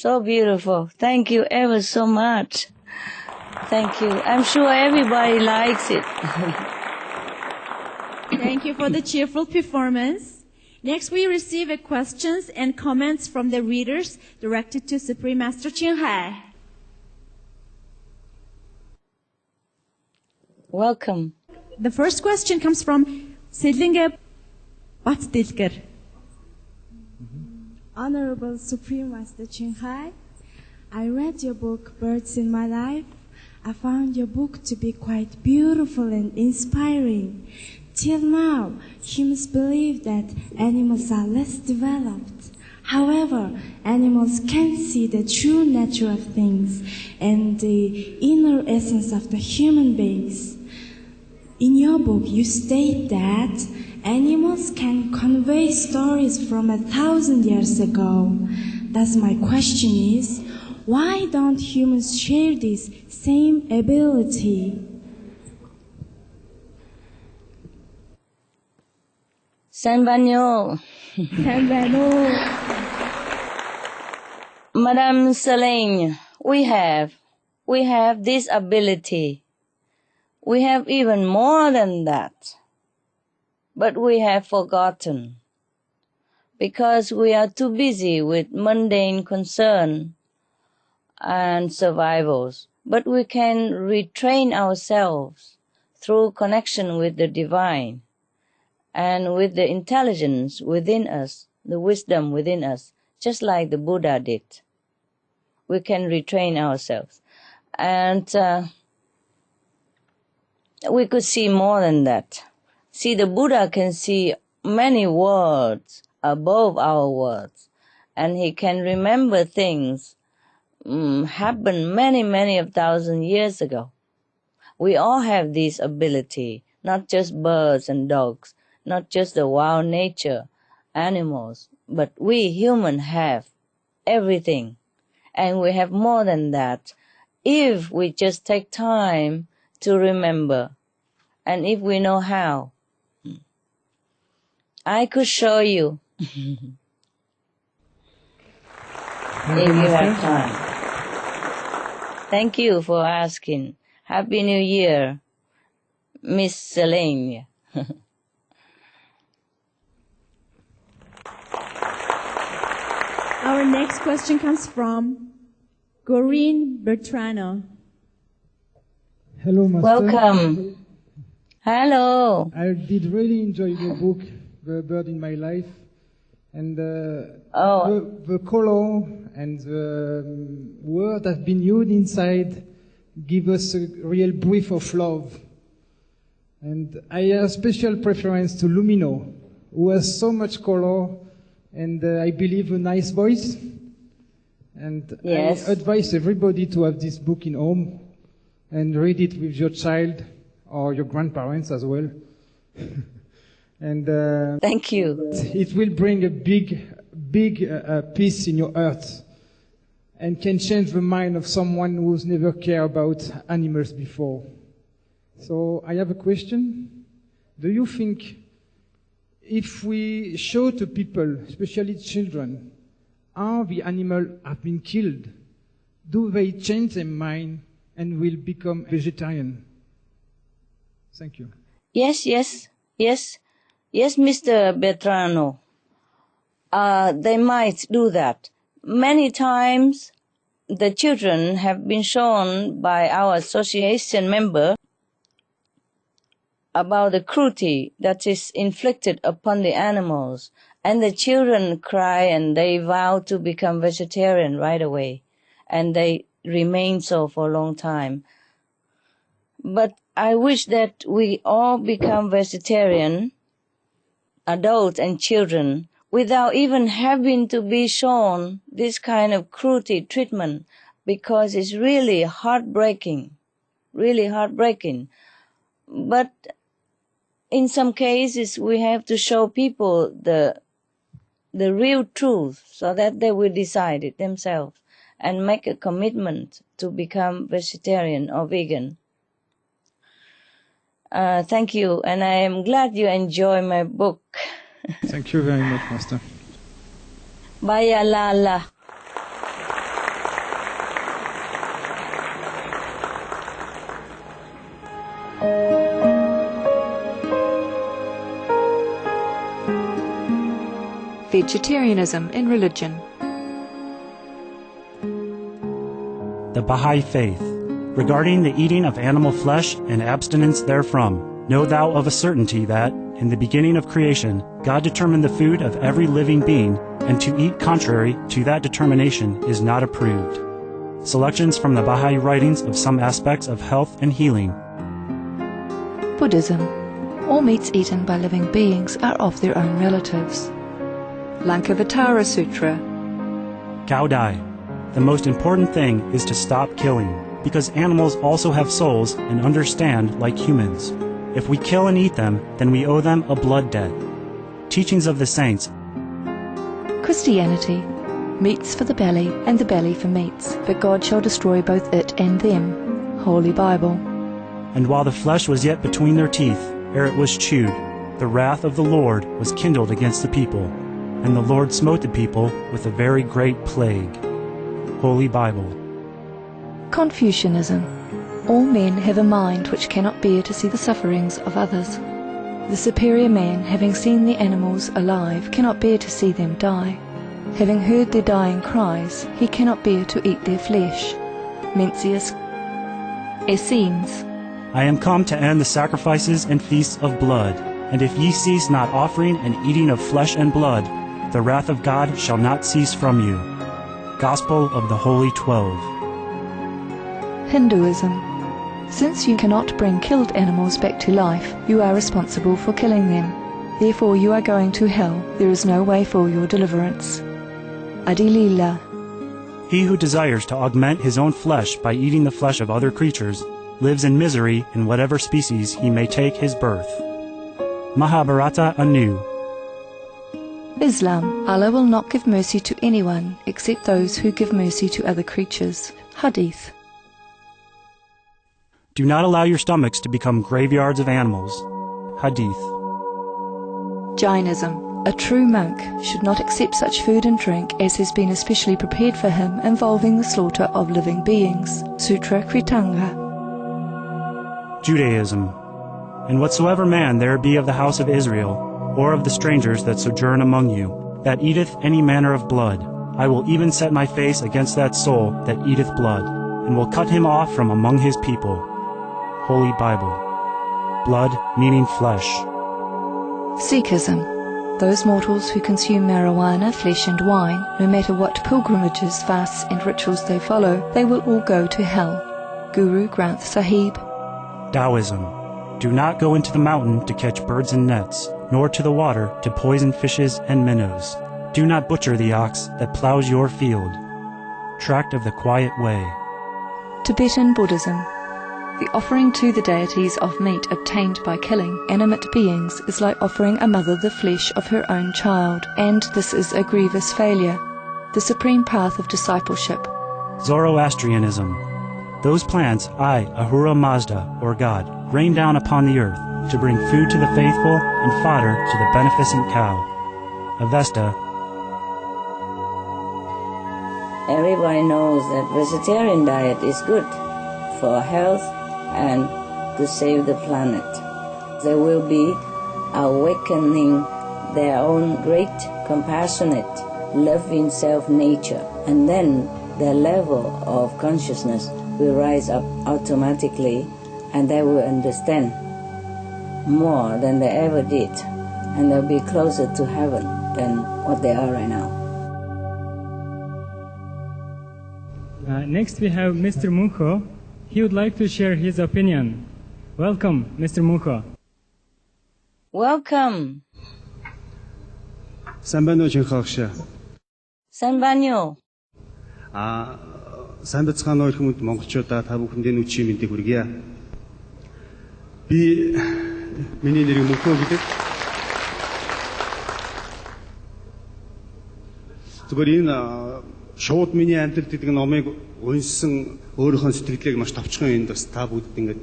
So beautiful. Thank you ever so much. Thank you. I'm sure everybody likes it. Thank you for the cheerful performance. Next, we receive questions and comments from the readers directed to Supreme Master Ching Hai. Welcome. The first question comes from Sedlinge Batstilker. Honorable Supreme Master Ching Hai, I read your book, Birds in My Life. I found your book to be quite beautiful and inspiring. Till now, humans believe that animals are less developed. However, animals can see the true nature of things and the inner essence of the human beings. In your book, you state that animals can convey stories from 1,000 years ago. Thus, my question is, why don't humans share this same ability? Sanbanyo. Madame Selene, we have this ability. We have even more than that. But we have forgotten because we are too busy with mundane concern and survivals. But we can retrain ourselves through connection with the divine and with the intelligence within us, the wisdom within us, just like the Buddha did. We can retrain ourselves. And we could see more than that. See, the Buddha can see many worlds above our worlds, and he can remember things happened many of thousand years ago. We all have this ability, not just birds and dogs, not just the wild nature, animals, but we humans have everything, and we have more than that if we just take time to remember, and if we know how. I could show you if you have time. Thank you for asking. Happy New Year, Miss Selene. Our next question comes from Corrine Vetrano. Hello, Master. Welcome. Hello. I did really enjoy your book, The Bird in My Life, and the color and the word that have been used inside give us a real brief of love. And I have a special preference to Lumino, who has so much color and I believe a nice voice. And yes. I advise everybody to have this book in home and read it with your child or your grandparents as well. And thank you. It will bring a big peace in your heart and can change the mind of someone who's never cared about animals before. So I have a question. Do you think if we show to people, especially children, how the animals have been killed, do they change their mind and will become vegetarian? Thank you. Yes, Mr. Vetrano. They might do that. Many times the children have been shown by our association member about the cruelty that is inflicted upon the animals, and the children cry and they vow to become vegetarian right away, and they remain so for a long time. But I wish that we all become vegetarian, adults and children, without even having to be shown this kind of cruelty treatment, because it's really heartbreaking. But in some cases, we have to show people the real truth so that they will decide it themselves and make a commitment to become vegetarian or vegan. Thank you, and I am glad you enjoy my book. Thank you very much, Master. Bye, Lala. vegetarianism in religion. The Baha'i Faith. Regarding the eating of animal flesh and abstinence therefrom, know thou of a certainty that, in the beginning of creation, God determined the food of every living being, and to eat contrary to that determination is not approved. Selections from the Baha'i writings of some aspects of health and healing. Buddhism. All meats eaten by living beings are of their own relatives. Lankavatara Sutra. Cao Dai. The most important thing is to stop killing, because animals also have souls and understand like humans. If we kill and eat them, then we owe them a blood debt. Teachings of the Saints. Christianity. Meats for the belly, and the belly for meats, but God shall destroy both it and them. Holy Bible. And while the flesh was yet between their teeth, ere it was chewed, the wrath of the Lord was kindled against the people, and the Lord smote the people with a very great plague. Holy Bible. Confucianism. All men have a mind which cannot bear to see the sufferings of others. The superior man, having seen the animals alive, cannot bear to see them die. Having heard their dying cries, he cannot bear to eat their flesh. Mencius. Essenes. I am come to end the sacrifices and feasts of blood, and if ye cease not offering and eating of flesh and blood, the wrath of God shall not cease from you. Gospel of the Holy 12. Hinduism. Since you cannot bring killed animals back to life, you are responsible for killing them. Therefore you are going to hell. There is no way for your deliverance. Adilila. He who desires to augment his own flesh by eating the flesh of other creatures lives in misery in whatever species he may take his birth. Mahabharata anew. Islam. Allah will not give mercy to anyone except those who give mercy to other creatures. Hadith. Do not allow your stomachs to become graveyards of animals. Hadith. Jainism. A true monk should not accept such food and drink as has been especially prepared for him involving the slaughter of living beings. Sutra Kritanga. Judaism. And whatsoever man there be of the house of Israel, or of the strangers that sojourn among you, that eateth any manner of blood, I will even set my face against that soul that eateth blood, and will cut him off from among his people. Holy Bible. Blood meaning flesh. Sikhism. Those mortals who consume marijuana, flesh and wine, no matter what pilgrimages, fasts and rituals they follow, they will all go to hell. Guru Granth Sahib. Taoism. Do not go into the mountain to catch birds and nets, nor to the water to poison fishes and minnows. Do not butcher the ox that plows your field. Tract of the Quiet Way. Tibetan Buddhism. The offering to the deities of meat obtained by killing animate beings is like offering a mother the flesh of her own child, and this is a grievous failure. The supreme path of discipleship. Zoroastrianism. Those plants I, Ahura Mazda, or God, rain down upon the earth to bring food to the faithful and fodder to the beneficent cow. Avesta. Everybody knows that vegetarian diet is good for health and to save the planet. They will be awakening their own great, compassionate, loving self-nature, and then their level of consciousness will rise up automatically, and they will understand more than they ever did, and they'll be closer to heaven than what they are right now. Next we have Mr. Muto. He would like to share his opinion. Welcome, Mr. Muto. Welcome. Сайн байна уу Чин Хаа агш? Сайн байна уу? Сайн бацгаана уу хүмүүс монголчуудаа та бүхэндээ нүчийн мэндийг хүргье. Би миний нэр Muto гэдэг. Зүгээр энэ шууд миний амьдрал гэдэг номыг уншсан өөрийнхөө сэтгэлийг маш товчхон энд бас та бүгд ингэж